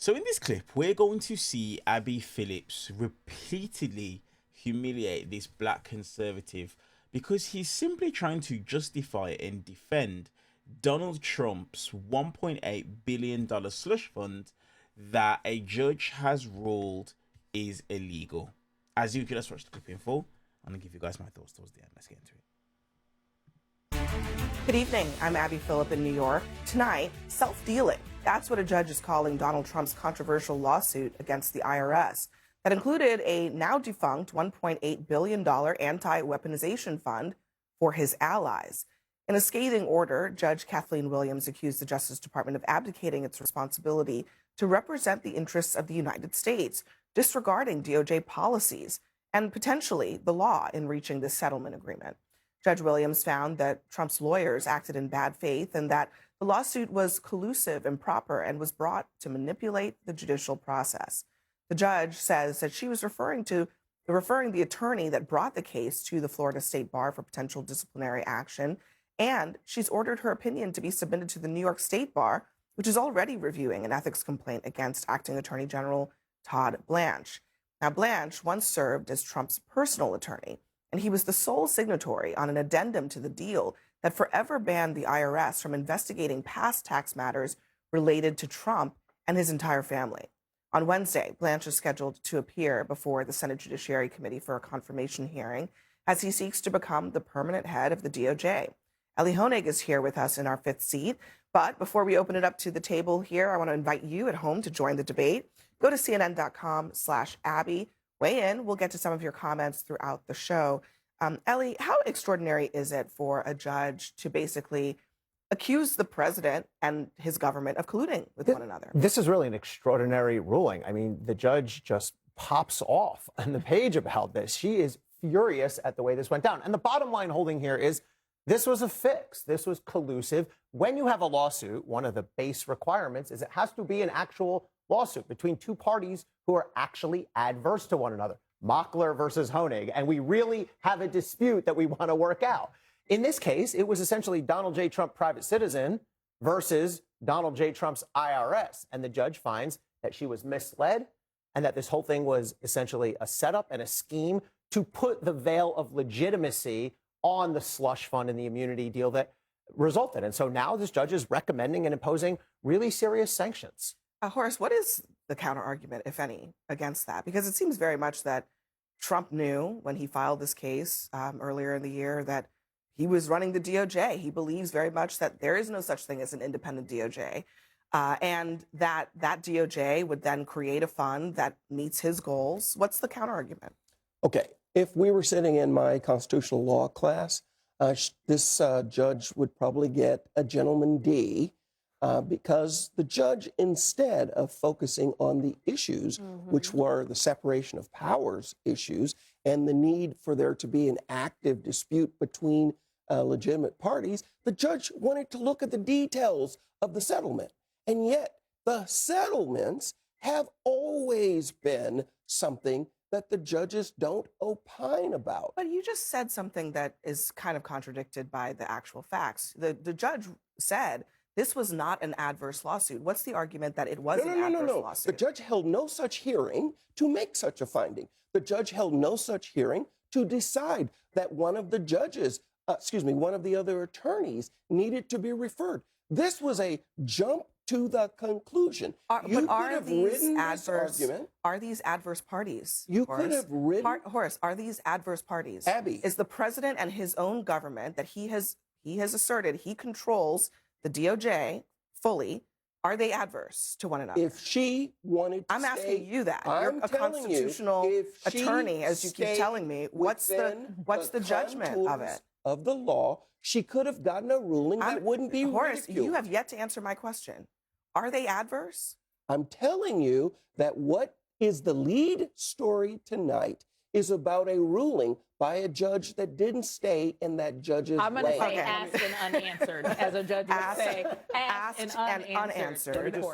So in this clip, we're going to see Abby Phillips repeatedly humiliate this black conservative because he's simply trying to justify and defend Donald Trump's $1.8 billion slush fund that a judge has ruled is illegal. As you can, let's watch the clip in full. I'm going to give you guys my thoughts towards the end. Let's get into it. Good evening. I'm Abby Phillip in New York. Tonight, self-dealing. That's what a judge is calling Donald Trump's controversial lawsuit against the IRS that included a now-defunct $1.8 billion anti-weaponization fund for his allies. In a scathing order, Judge Kathleen Williams accused the Justice Department of abdicating its responsibility to represent the interests of the United States, disregarding DOJ policies and potentially the law in reaching this settlement agreement. Judge Williams found that Trump's lawyers acted in bad faith and that the lawsuit was collusive, improper, and was brought to manipulate the judicial process. The judge says that she was referring the attorney that brought the case to the Florida State Bar for potential disciplinary action, and she's ordered her opinion to be submitted to the New York State Bar, which is already reviewing an ethics complaint against Acting Attorney General Todd Blanche. Now, Blanche once served as Trump's personal attorney, and he was the sole signatory on an addendum to the deal that forever banned the IRS from investigating past tax matters related to Trump and his entire family. On Wednesday, Blanche is scheduled to appear before the Senate Judiciary Committee for a confirmation hearing as he seeks to become the permanent head of the DOJ. Ellie Honig is here with us in our fifth seat. But before we open it up to the table here, I want to invite you at home to join the debate. Go to cnn.com/Abby. Weigh in. We'll get to some of your comments throughout the show. Ellie, how extraordinary is it for a judge to basically accuse the president and his government of colluding with one another? This is really an extraordinary ruling. I mean, the judge just pops off on the page about this. She is furious at the way this went down. And the bottom line holding here is this was a fix. This was collusive. When you have a lawsuit, one of the base requirements is it has to be an actual lawsuit between two parties who are actually adverse to one another. Mockler versus Honig, and we really have a dispute that we want to work out. In this case, it was essentially Donald J. Trump, private citizen, versus Donald J. Trump's IRS, and the judge finds that she was misled and that this whole thing was essentially a setup and a scheme to put the veil of legitimacy on the slush fund and the immunity deal that resulted. And so now this judge is recommending and imposing really serious sanctions. Horace, what is the counter argument, if any, against that? Because it seems very much that Trump knew when he filed this case earlier in the year that he was running the DOJ. He believes very much that there is no such thing as an independent DOJ, and that DOJ would then create a fund that meets his goals. What's the counter argument? Okay, if we were sitting in my constitutional law class, this judge would probably get a gentleman D. Because the judge, instead of focusing on the issues, which were the separation of powers issues and the need for there to be an active dispute between legitimate parties, the judge wanted to look at the details of the settlement. And yet the settlements have always been something that the judges don't opine about. But you just said something that is kind of contradicted by the actual facts. The judge said this was not an adverse lawsuit. What's the argument that it was an adverse lawsuit? The judge held no such hearing to make such a finding. The judge held no such hearing to decide that one of the judges, one of the other attorneys needed to be referred. This was a jump to the conclusion. Are these adverse parties? You could have written. Horace, are these adverse parties? Abby. Is the president and his own government that he has asserted he controls the DOJ fully, are they adverse to one another? If she wanted to I'm asking you that. You're a constitutional attorney, as you keep telling me. What's the judgment of it? Of the law, she could have gotten a ruling that wouldn't be Horace, ridiculed. you have yet to answer my question. Are they adverse? I'm telling you that what is the lead story tonight is about a ruling by a judge that didn't stay in that judge's I'm going to say Okay. asked and unanswered, as a judge would say. Asked and unanswered.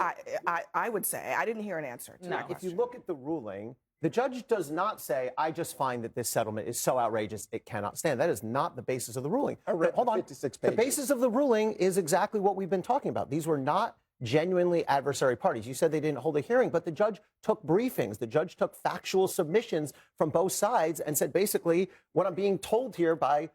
I would say. I didn't hear an answer to that If you question. look at the ruling, the judge does not say, I just find that this settlement is so outrageous it cannot stand. That is not the basis of the ruling. I read Hold on. 56 The pages. basis of the ruling is exactly what we've been talking about. These were not genuinely adversary parties. You said they didn't hold a hearing, but the judge took briefings. The judge took factual submissions from both sides and said, basically, what I'm being told here by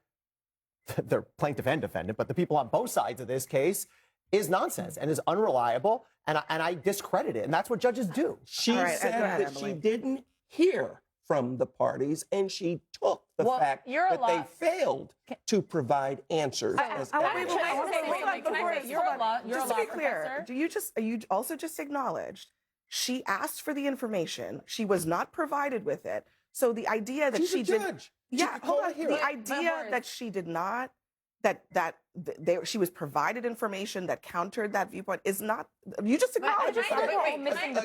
the plaintiff and defendant, but the people on both sides of this case, is nonsense and is unreliable, and I discredit it. And that's what judges do. She right, said go ahead, that Emily. she didn't hear from the parties, and she took the Well, fact you're a that they law- failed to provide answers. I as wanna evidence. Can I say- Hold on, can I before- say, you're a law- you're a just to law be clear, professor? you also just acknowledged she asked for the information. She was not provided with it. So the idea that She's she a did, judge. She yeah, could hold call a on. hearing. The idea that she did not, she was provided information that countered that viewpoint is not. You just acknowledged. Wait,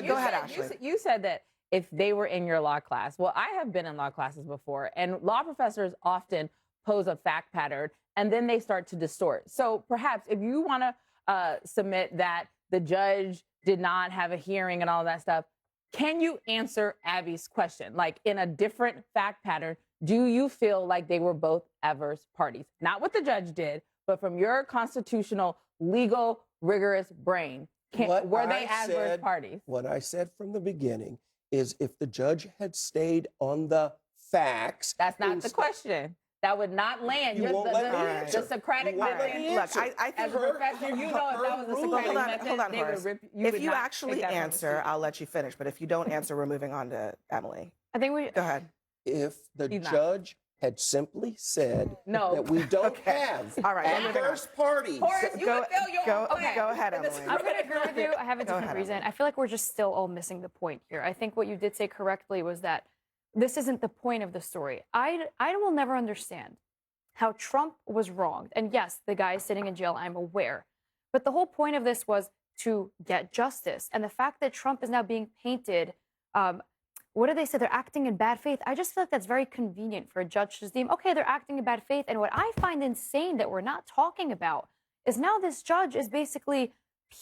Go ahead, Ashley. You said that if they were in your law class. Well, I have been in law classes before, and law professors often pose a fact pattern, and then they start to distort. So perhaps if you want to submit that the judge did not have a hearing and all that stuff, can you answer Abby's question? Like, in a different fact pattern, do you feel like they were both adverse parties? Not what the judge did, but from your constitutional, legal, rigorous brain, were they adverse parties? What I said from the beginning is if the judge had stayed on the facts. That's not the question. That would not land. You won't let me answer. The Socratic You won't method. let me Look, answer. I think As a professor, you know if that was the Socratic method, hold on, they would Horace. rip. If would you not actually take that from the answer, student. I'll let you finish. But if you don't answer, we're moving on to Emily. I think we. Go ahead. If the He's not. judge had simply said No. that we don't Okay. have All right, I'm moving on. adverse parties. Horace, you Go- would fail your go- own class. go ahead, In the Emily. I'm going to agree with you. I have a Go different ahead, reason. Emily. I feel like we're just still all missing the point here. I think what you did say correctly was that this isn't the point of the story. I will never understand how Trump was wronged. And yes, the guy is sitting in jail, I'm aware. But the whole point of this was to get justice. And the fact that Trump is now being painted, what do they say? They're acting in bad faith. I just feel like that's very convenient for a judge to deem, okay, they're acting in bad faith. And what I find insane that we're not talking about is now this judge is basically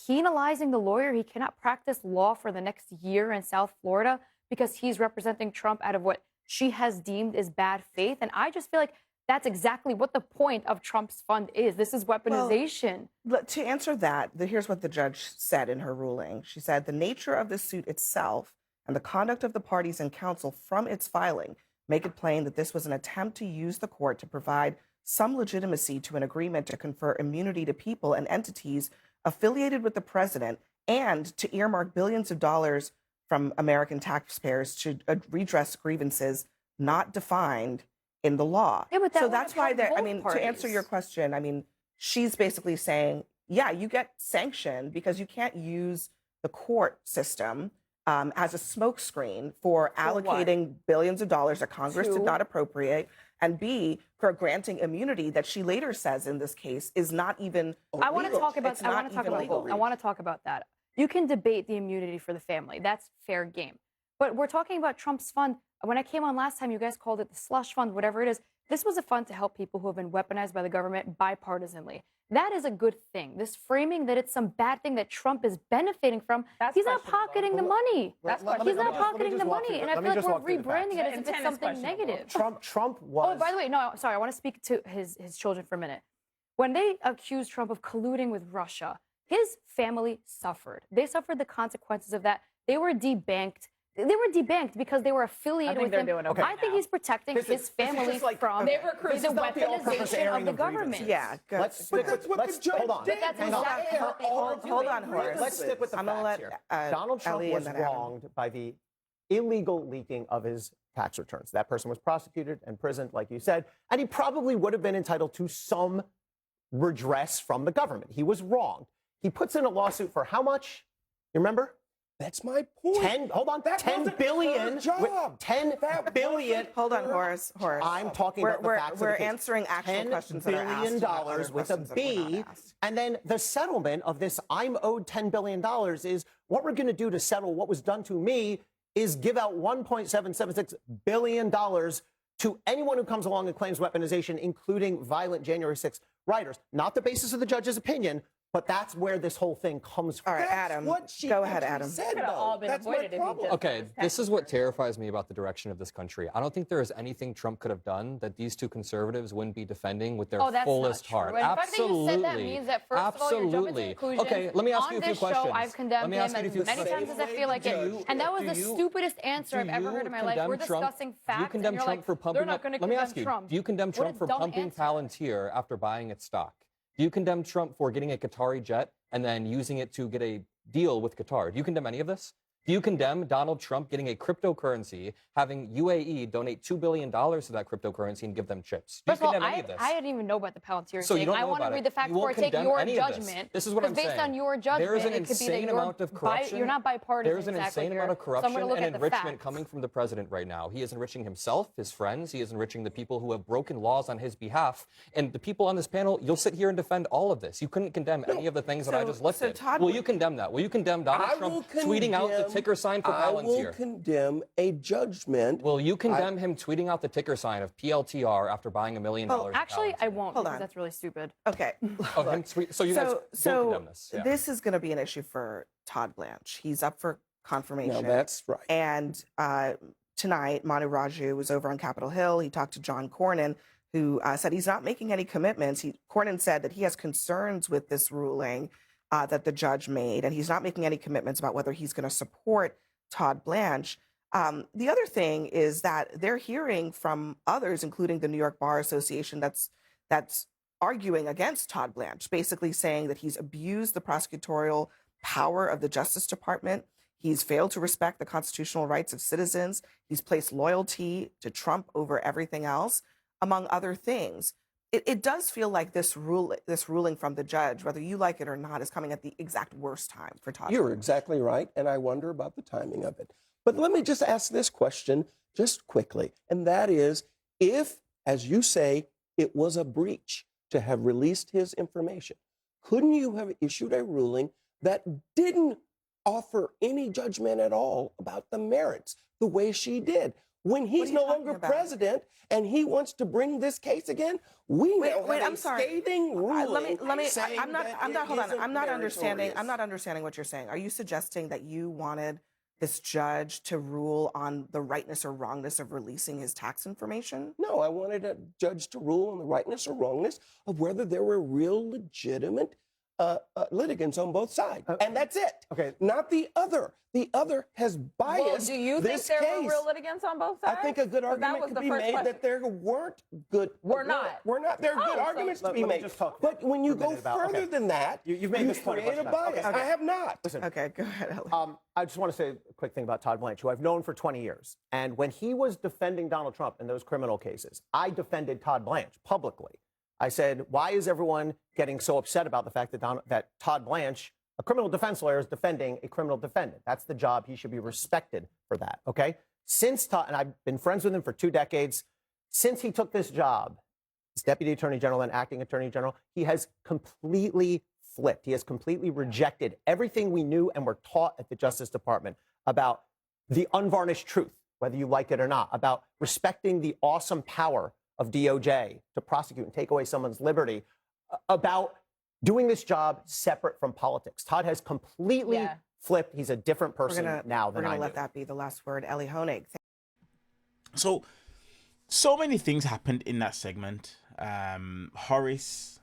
penalizing the lawyer. He cannot practice law for the next year in South Florida because he's representing Trump out of what she has deemed as bad faith. And I just feel like that's exactly what the point of Trump's fund is. This is weaponization. Well, to answer that, here's what the judge said in her ruling. She said, the nature of the suit itself and the conduct of the parties and counsel from its filing make it plain that this was an attempt to use the court to provide some legitimacy to an agreement to confer immunity to people and entities affiliated with the president and to earmark billions of dollars from American taxpayers to redress grievances not defined in the law. Yeah, but that so would that's have why helped they're, I both mean, to answer parties. your question, I mean, she's basically saying, yeah, you get sanctioned because you can't use the court system as a smokescreen for allocating billions of dollars that Congress did not appropriate, and B, for granting immunity that she later says in this case is not even I want to talk about. It's I want not to talk even about legal. both. I want to talk about that. You can debate the immunity for the family. That's fair game. But we're talking about Trump's fund. When I came on last time, you guys called it the slush fund, whatever it is. This was a fund to help people who have been weaponized by the government bipartisanly. That is a good thing. This framing that it's some bad thing that Trump is benefiting from, That's he's not questionable. pocketing the money. That's He's not let me pocketing just the walk through money. the- And I let me feel like just we're walk through the facts. rebranding it as if Intent it's is something questionable. negative. Trump was. Oh, by the way, no, sorry, I want to speak to his children for a minute. When they accused Trump of colluding with Russia, his family suffered. They suffered the consequences of that. They were debanked. They were debanked because they were affiliated think with they're him. doing okay I think now. he's protecting This is his family just like- from They recruit- the This is not the all-purpose weaponization airing of the of government. grievances. Yeah, good. Let's stick That's what the judge hold on. did. That's Hang on. exactly- Hold on, Horace. Let's stick with the I'm gonna facts let, here. Donald Trump Ellie was and then Adam. wronged by the illegal leaking of his tax returns. That person was prosecuted and imprisoned, like you said, and he probably would have been entitled to some redress from the government. He was wronged. He puts in a lawsuit for how much? You remember? That's my point. Hold on. That 10 wasn't billion. her job. 10 That billion. wasn't Hold on, her- Horace. I'm talking about the facts of the We're case. answering actual $10 questions that are asked, billion not other with a questions that were B, not asked. and then the settlement of this I'm owed $10 billion is what we're going to do to settle what was done to me is give out $1.776 billion to anyone who comes along and claims weaponization, including violent January 6th rioters. Not the basis of the judge's opinion, But that's where this whole thing comes from. All right, That's Adam, what she go ahead, actually Adam. said, Could have though. all been That's my avoided if you problem. just- Okay, this is what terrifies me about the direction of this country. I don't think there is anything Trump could have done that these two conservatives wouldn't be defending with their Oh, that's fullest not true. heart. And the fact that you Absolutely. said that means that, first of all, you're jumping to Absolutely. conclusions. Okay, let me ask On you a few this show, questions. I've condemned Let me him ask you a as few many questions. times as I feel like it. And that was the stupidest answer I've ever heard in my life. We're discussing facts, Do you condemn and you're Trump like, for pumping they're not going to Let me condemn ask you, Trump. do you condemn What Trump a for dumb pumping answer. Palantir after buying its stock? Do you condemn Trump for getting a Qatari jet and then using it to get a deal with Qatar? Do you condemn any of this? Do you condemn Donald Trump getting a cryptocurrency, having UAE donate $2 billion to that cryptocurrency and give them chips? Do you First of all, condemn any of this? I didn't even know about the Palantir So you thing. don't I know want to about read it. the facts You before won't I take condemn your any of this. judgment. This is what I'm based saying. on your judgment, There is an it could be that insane you're amount of corruption. you're not bipartisan. There is an exactly insane here. amount of So I'm corruption gonna look and at the enrichment facts. coming from the president right now. He is enriching himself, his friends. He is enriching the people who have broken laws on his behalf. And the people on this panel, you'll sit here and defend all of this. You couldn't condemn any of the things that I just listed. Todd, will you condemn that? Will you condemn Donald I Trump will tweeting out the condemn- ticker sign for I will Palantir? condemn a judgment. Will you condemn him tweeting out the ticker sign of PLTR after buying $1 million? of Actually, I Palantir? won't Hold because on. that's really stupid. Okay. Oh, him so you guys won't condemn this. Yeah. This is going to be an issue for Todd Blanche. He's up for confirmation. No, that's right. And tonight, Manu Raju was over on Capitol Hill. He talked to John Cornyn, who said he's not making any commitments. Cornyn said that he has concerns with this ruling that the judge made, and he's not making any commitments about whether he's going to support Todd Blanche. The other thing is that they're hearing from others, including the New York Bar Association, that's arguing against Todd Blanche, basically saying that he's abused the prosecutorial power of the Justice Department. He's failed to respect the constitutional rights of citizens. He's placed loyalty to Trump over everything else, among other things. It does feel like this ruling from the judge, whether you like it or not, is coming at the exact worst time for Todd. You're exactly right, and I wonder about the timing of it. But let me just ask this question just quickly, and that is, if, as you say, it was a breach to have released his information, couldn't you have issued a ruling that didn't offer any judgment at all about the merits the way she did? When he's you no talking longer about? president and he wants to bring this case again, we now have I'm a sorry. scathing ruling. Let me. saying I'm not. that Hold it on. I'm not isn't understanding. I'm meritorious. not understanding what you're saying. Are you suggesting that you wanted this judge to rule on the rightness or wrongness of releasing his tax information? No, I wanted a judge to rule on the rightness or wrongness of whether there were real legitimate litigants on both sides. And that's it. Okay. Not the other. The other has biased Well, do you think this there case. were real litigants on both I sides? think a good 'Cause that argument was could the be first made question. that there weren't good. We're not. We're not. There are good Oh, so arguments to let be me made. just talk But when you for a go minute about- further okay. than that, You've made this point a create a bunch of times. bias. Okay. I have not. Listen, Okay, go ahead, Ellie. I just want to say a quick thing about Todd Blanche, who I've known for 20 years. And when he was defending Donald Trump in those criminal cases, I defended Todd Blanche publicly. I said, why is everyone getting so upset about the fact that Todd Blanche, a criminal defense lawyer, is defending a criminal defendant? That's the job. He should be respected for that, okay? Since Todd, and I've been friends with him for 2 decades, since he took this job, as Deputy Attorney General and Acting Attorney General, he has completely flipped. He has completely rejected everything we knew and were taught at the Justice Department about the unvarnished truth, whether you like it or not, about respecting the awesome power of DOJ to prosecute and take away someone's liberty, about doing this job separate from politics. Todd has completely flipped. He's a different person now than I We're gonna knew. let that be the last word. Ellie Honig. So many things happened in that segment. Horace,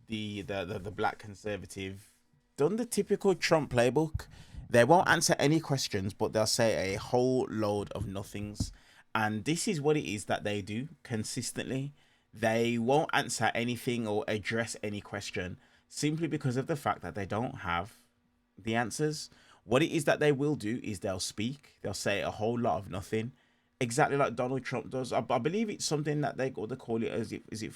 the black conservative, done the typical Trump playbook. They won't answer any questions, but they'll say a whole load of nothings. And this is what it is that they do consistently. They won't answer anything or address any question simply because of the fact that they don't have the answers. What it is that they will do is they'll speak. They'll say a whole lot of nothing, exactly like Donald Trump does. I believe it's something that they call it, is it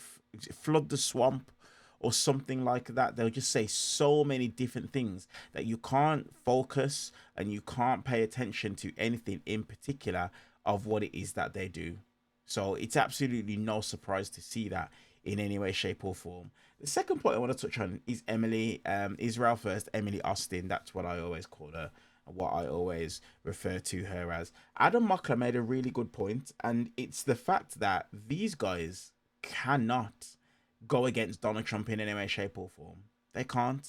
flood the swamp or something like that. They'll just say so many different things that you can't focus and you can't pay attention to anything in particular of what it is that they do. So it's absolutely no surprise to see that in any way, shape or form. The second point I want to touch on is Emily, Israel First, Emily Austin. That's what I always call her, what I always refer to her as. Adam Mockler made a really good point, and it's the fact that these guys cannot go against Donald Trump in any way, shape or form. They can't.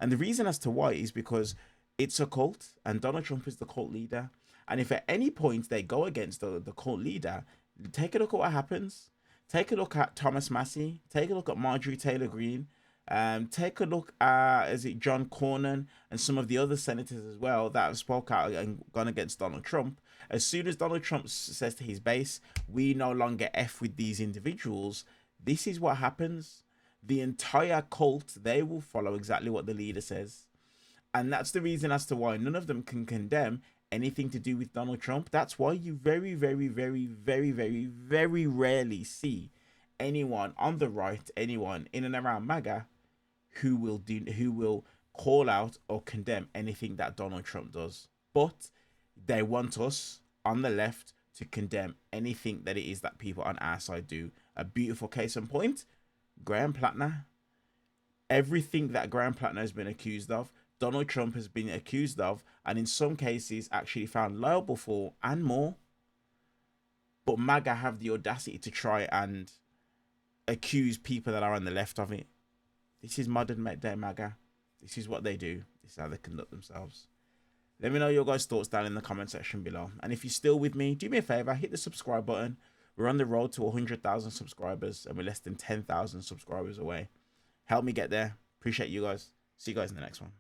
And the reason as to why is because it's a cult and Donald Trump is the cult leader. And if at any point they go against the cult leader, take a look at what happens. Take a look at Thomas Massey. Take a look at Marjorie Taylor Greene. Take a look at, is it John Cornyn and some of the other senators as well that have spoke out and gone against Donald Trump. As soon as Donald Trump says to his base, we no longer F with these individuals, this is what happens. The entire cult, they will follow exactly what the leader says. And that's the reason as to why none of them can condemn anything to do with Donald Trump. That's why you very, very, very, very, very, very rarely see anyone on the right, anyone in and around MAGA, who will call out or condemn anything that Donald Trump does. But they want us on the left to condemn anything that it is that people on our side do. A beautiful case in point, Graham Plattner. Everything that Graham Plattner has been accused of, Donald Trump has been accused of, and in some cases actually found liable for, and more. But MAGA have the audacity to try and accuse people that are on the left of it. This is modern day MAGA. This is what they do. This is how they conduct themselves. Let me know your guys' thoughts down in the comment section below. And if you're still with me, do me a favor, hit the subscribe button. We're on the road to 100,000 subscribers and we're less than 10,000 subscribers away. Help me get there. Appreciate you guys. See you guys in the next one.